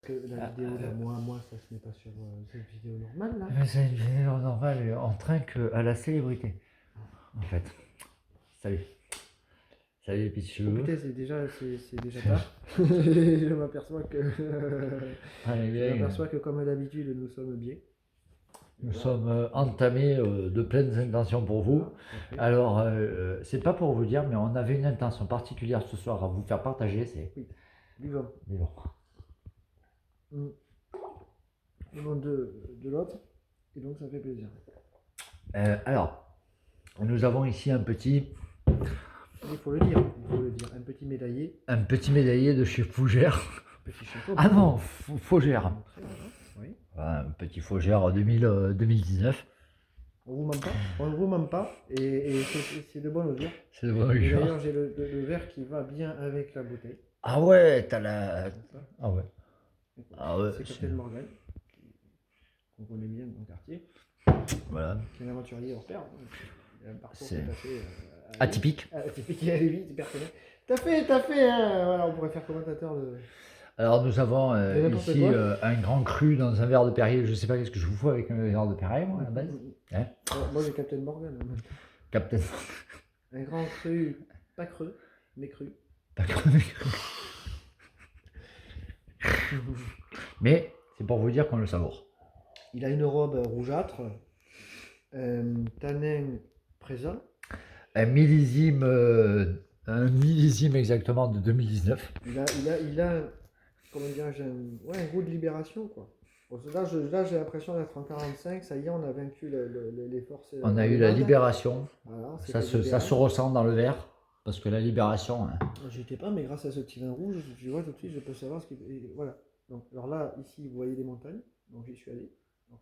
Que la vidéo là, moi, ça se met pas sur cette vidéo normale là. Mais c'est une vidéo normale en train à la célébrité. En fait. Salut. Salut les petits Oh cheveux. putain, c'est déjà tard. Je m'aperçois que comme d'habitude, nous sommes bien. Nous sommes entamés de pleines intentions pour vous. Ah, Alors, c'est pas pour vous dire, mais on avait une intention particulière ce soir à vous faire partager. C'est oui, vivant. vivant. Au nom de l'autre, et donc ça fait plaisir. Alors, nous avons ici un petit. Il faut le dire, un petit médaillé. Un petit médaillé de chez Fougère. Petit chapeau. Ah non, Faugère. Oui. Un petit Faugère 2019. On vous ment pas, et c'est de bonne augure. C'est de bonne Et augure. d'ailleurs, j'ai le verre qui va bien avec la bouteille. Ah ouais, t'as la. Ah ouais. Ah ouais. C'est Captain Morgan, qu'on connaît bien dans le quartier. Voilà. Qui est un aventurier hors pair. Il a un parcours tout à fait atypique. Atypique et à lui, c'est personnel. T'as fait, hein, voilà, on pourrait faire commentateur de. Alors nous avons ici un grand cru dans un verre de Perrier. Je sais pas qu'est-ce que je vous fous avec un verre de Perrier, moi, à la base. Hein, moi j'ai Captain Morgan. Captain. Un grand cru, pas creux, mais cru. Pas creux, mais cru. Mais c'est pour vous dire qu'on le savoure. Il a une robe rougeâtre, tanin présent. Un millésime exactement de 2019. Il a comment dirais-je, un goût de libération, quoi. Là, j'ai l'impression d'être en 45, ça y est, on a vaincu les forces. On a eu la libération. Voilà, ça se ressent dans le verre, parce que la libération. Hein. J'étais pas, mais grâce à ce petit vin rouge, je vois tout de suite, je peux savoir ce qui. Voilà. Donc, alors là, ici, vous voyez des montagnes, donc j'y suis allé. Donc,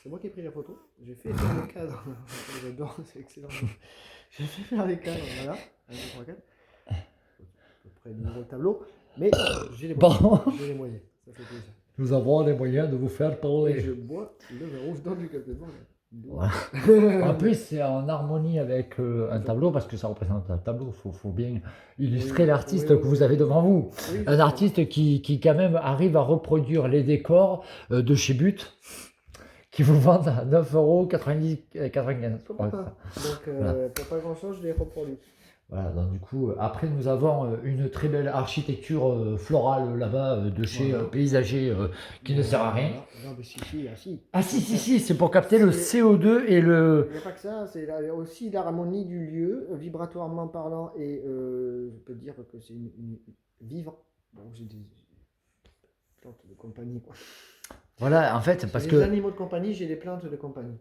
c'est moi qui ai pris la photo. J'ai fait faire les cadres. J'adore, c'est excellent. J'ai fait faire les cadres, voilà. 1, 2, 3, 4. À peu près le niveau tableau. Mais j'ai les moyens. Bon. J'ai les moyens. Ça fait plaisir. Nous avons les moyens de vous faire parler. Et je bois le vin rouge dans du Captain Morgan. Voilà. En plus, c'est en harmonie avec un tableau, parce que ça représente un tableau. Il faut bien illustrer l'artiste que vous avez devant vous. Oui, un artiste qui quand même arrive à reproduire les décors de chez But, qui vous vendent à 9,95 €. Donc, voilà. Pour pas grand chose, je les reproduis. Voilà, donc du coup, après nous avons une très belle architecture florale là-bas de chez Paysager qui ne sert à rien. Non, mais si. Ah si, c'est pour capter le CO2 et le... Il n'y a pas que ça, c'est aussi l'harmonie du lieu, vibratoirement parlant, et je peux dire que c'est une vivant. Donc j'ai des plantes de compagnie, quoi. Voilà, en fait, parce que... Les animaux de compagnie, j'ai des plantes de compagnie.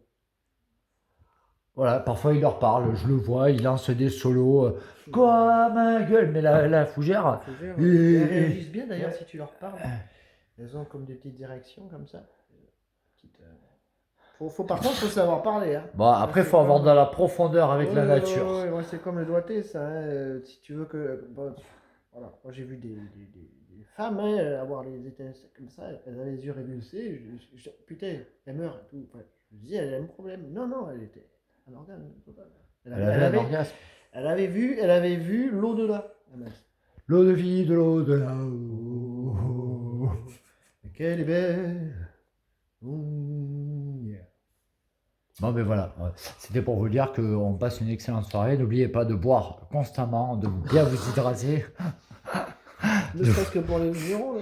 Voilà, parfois il leur parle, je le vois, il lance des solos quoi ma gueule, mais la fougère... Elles réagissent bien d'ailleurs si tu leur parles. Elles ont comme des petites directions comme ça. Par contre, faut savoir parler. Hein. Bon, après, il faut avoir de la profondeur avec la nature. Ouais, c'est comme le doigté, ça. Hein. Si tu veux que... Bon, voilà. Moi, j'ai vu des femmes avoir les étincelles comme ça, elles avaient les yeux révulsés. Putain, elle meurt et tout. Ouais. Je me dis, elle a un problème. Non, elle était un organe total. Elle avait vu l'au-delà. L'eau de vie de l'au-delà. Quelle est belle. Bon ben voilà, c'était pour vous dire qu'on passe une excellente soirée. N'oubliez pas de boire constamment, de bien vous hydrater. Ne serait-ce que pour les vignerons.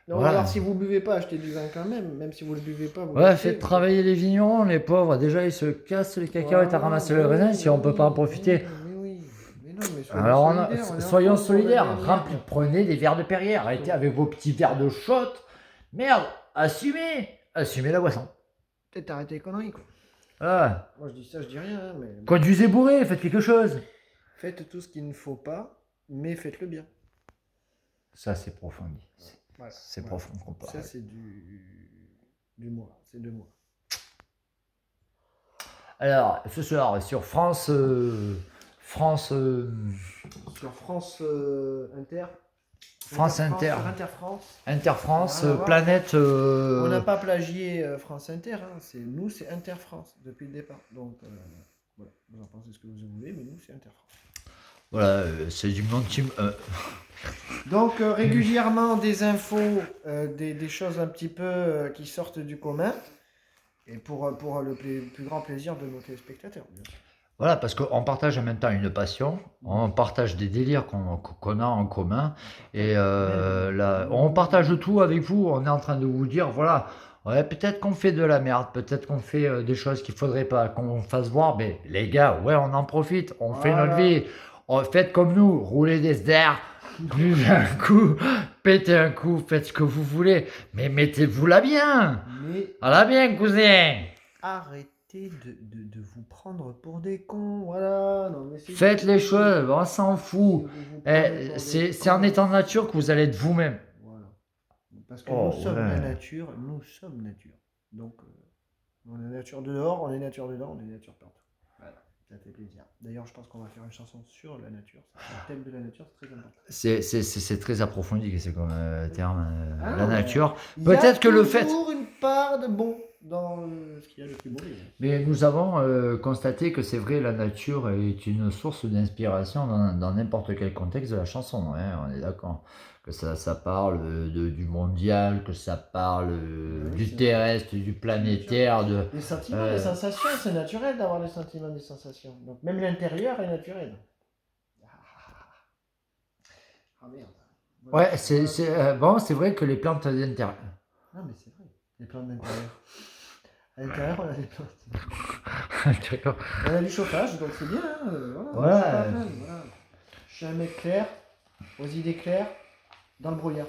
Non, voilà. Alors si vous ne buvez pas, achetez du vin quand même si vous ne le buvez pas. Vous faites travailler les vignerons, les pauvres. Déjà, ils se cassent les cacahuètes à ramasser le raisin si on ne peut pas en profiter. Soyons solidaires. Prenez des verres de Perrier, arrêtez avec vos petits verres de shot. Merde, assumez la boisson. Peut-être arrêter les conneries, quoi. Ah. Moi je dis ça, je dis rien. Mais... Conduisez bourré, faites quelque chose. Faites tout ce qu'il ne faut pas, mais faites-le bien. Ça, c'est profond. Voilà. C'est profond. Ça, c'est du moi. C'est de moi. Alors, ce soir, sur France... Sur France Inter. France Inter. Interfrance, planète. On n'a pas plagié France Inter, hein. C'est Interfrance depuis le départ. Donc voilà, vous en pensez ce que vous voulez, mais nous c'est Interfrance. Voilà, c'est du monti... Donc régulièrement des infos, des choses un petit peu qui sortent du commun, et pour le plus grand plaisir de nos téléspectateurs, bien sûr. Voilà, parce qu'on partage en même temps une passion, on partage des délires qu'on a en commun, et là, on partage tout avec vous. On est en train de vous dire, voilà, ouais, peut-être qu'on fait de la merde, peut-être qu'on fait des choses qu'il faudrait pas qu'on fasse voir, mais les gars, ouais, on en profite, on fait notre Voilà. vie. Faites comme nous, roulez des SDR, buvez un coup, pétez un coup, faites ce que vous voulez, mais mettez-vous là bien, Mais à la bien, cousin. arrêtez de vous prendre pour des cons, voilà. Non, mais c'est Faites les tout. choses, on s'en Si fout. vous vous prenez pour des C'est en cons. étant nature que vous allez être vous-même. Voilà. Parce que nous Oh sommes la ouais. nature, nous sommes nature. Donc, on est nature dehors, on est nature dedans, on est nature partout. Voilà, ça fait plaisir. D'ailleurs, je pense qu'on va faire une chanson sur la nature. Le thème de la nature, c'est très important. C'est très approfondi, c'est comme terme, Ah, la ouais. nature. Il y a Peut-être que le fait. toujours une part de bon dans ce qu'il y a de plus beau. Mais nous avons constaté que c'est vrai, la nature est une source d'inspiration dans n'importe quel contexte de la chanson. Hein, on est d'accord. Que ça parle du mondial, que ça parle Oui, du c'est terrestre, du planétaire, de. Les sentiments, les sensations, c'est naturel d'avoir des sentiments, des sensations. Donc même l'intérieur est naturel. Ah merde. Ouais, bon, c'est vrai que les plantes d'intérieur. Non mais c'est vrai. Les plantes d'intérieur. À l'intérieur, on a des plantes. D'accord. On a du chauffage, donc c'est bien. Hein, voilà, Ouais. je suis pas à plaindre, voilà. Je suis un mec clair, aux idées claires, dans le brouillard.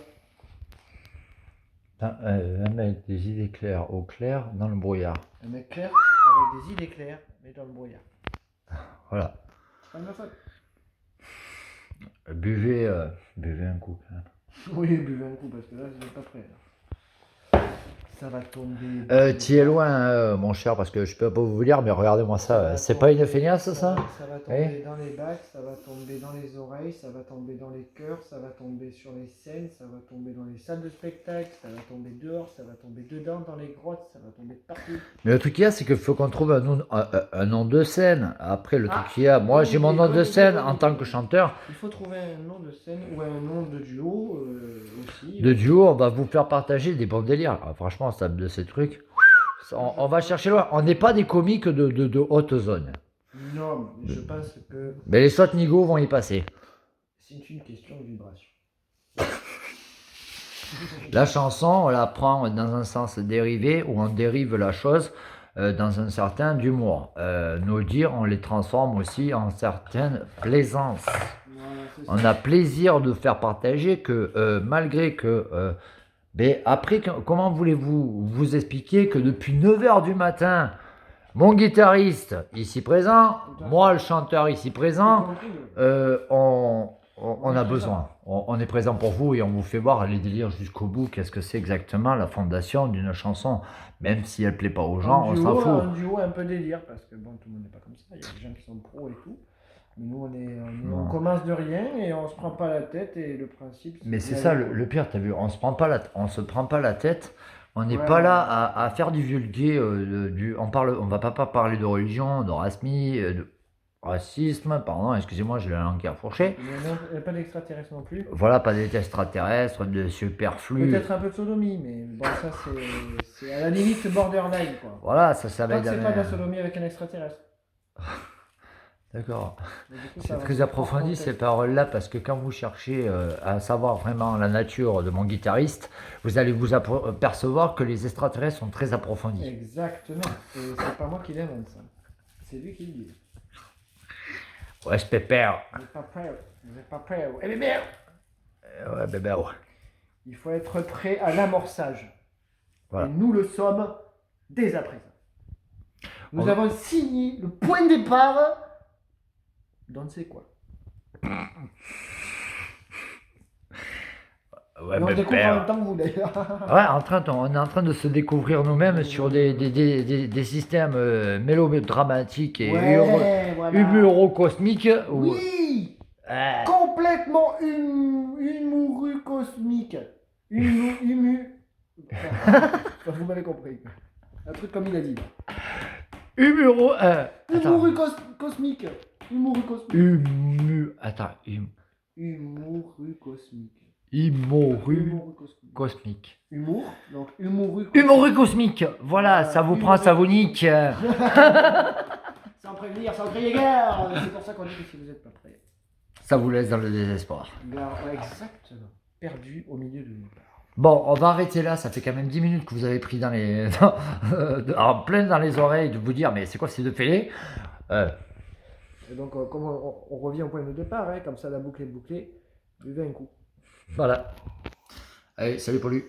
Un mec des idées claires au clair dans le brouillard. Un mec clair, avec des idées claires, mais dans le brouillard. Voilà. C'est pas de ma faute. Buvez un coup. Quand même. Oui, buvez un coup, parce que là, je suis pas prêt. Là. Ça va tomber. Tu es loin, mon cher, parce que je peux pas vous dire, mais regardez-moi ça. C'est pas une feignasse, ça? Ça va tomber Oui. dans les bacs, ça va tomber dans les oreilles, ça va tomber dans les cœurs, ça va tomber sur les scènes, ça va tomber dans les salles de spectacle, ça va tomber dehors, ça va tomber dedans, dans les grottes, ça va tomber partout. Mais le truc qu'il y a, c'est qu'il faut qu'on trouve un nom de scène. Après, le truc qu'il y a, moi, j'ai mon idée, nom de bonne scène idée, en bonne tant idée. que chanteur. Il faut trouver un nom de scène ou un nom de duo aussi. De duo, on va vous faire partager des bons délires. Ah, franchement, ça, de ces trucs, on va chercher loin. On n'est pas des comiques de haute zone. Non, mais je pense que Mais les sauts nigauds vont y passer. c'est une question de vibration. La chanson, on la prend dans un sens dérivé, où on dérive la chose dans un certain humour. Nos dires, on les transforme aussi en certaines plaisances. Voilà, c'est ça. On a plaisir de faire partager que malgré que... mais après, comment voulez-vous vous expliquer que depuis 9h du matin, mon guitariste ici présent, moi le chanteur ici présent, on a besoin. On est présent pour vous et on vous fait voir les délires jusqu'au bout. Qu'est-ce que c'est exactement la fondation d'une chanson? Même si elle plaît pas aux gens, on s'en fout. Un duo un peu délire, parce que bon, tout le monde n'est pas comme ça. Il y a des gens qui sont pros et tout. Mais nous, on commence de rien et on se prend pas la tête. Et le principe. Mais c'est ça le pire, t'as vu, on se prend pas la tête. On n'est pas là à faire du vulgaire. On va pas parler de religion, de racisme, pardon, excusez-moi, j'ai la langue qui a fourché. Il n'y a pas d'extraterrestres non plus. Voilà, pas des extraterrestres, de superflus. Peut-être un peu de sodomie, mais bon, ça c'est à la limite borderline, quoi. Voilà, ça va Tant être. que c'est pas de la sodomie avec un extraterrestre. D'accord. Mais du coup, C'est ça va très se approfondi prendre en ces tête. paroles-là, parce que quand vous cherchez à savoir vraiment la nature de mon guitariste, vous allez vous percevoir que les extraterrestres sont très approfondis. Exactement. Et c'est pas moi qui l'invente ça. C'est lui qui le dit. Ouais, c'est pépère. Vous n'êtes pas prêt. Vous n'êtes pas prêt. Eh mais merde. Ouais, bébé, ouais. Il faut être prêt à l'amorçage. Voilà. Et nous le sommes dès à présent. Nous On- avons signé le point de départ d'on ne sait quoi. Ouais, Et on découvre en pépère. même temps que vous d'ailleurs. Ouais, on est en train de se découvrir nous-mêmes sur des systèmes mélodramatiques et Voilà. humoro-cosmiques. Oui. Complètement humoureux cosmique. Vous m'avez compris. Un truc comme il a dit. Humoro. Attends. Humoureux cosmique. Humour cosmique. Attends, Humour cosmique. Humour Humour cosmique. cosmique. Humour, donc humour cosmique. Humour cosmique, voilà, ça vous prend, ça vous nique. Sans prévenir, sans crier gare. C'est pour ça qu'on dit que si vous n'êtes pas prêts. Ça vous laisse dans le désespoir. Ouais, exactement. Perdu au milieu de nulle part. Bon, on va arrêter là, ça fait quand même 10 minutes que vous avez pris dans les... en plein dans les oreilles de vous dire, mais c'est quoi ces deux fêlés Et donc, comme on revient au point de départ, hein, comme ça la boucle est bouclée, buvez un coup. Voilà. Allez, salut Paulu.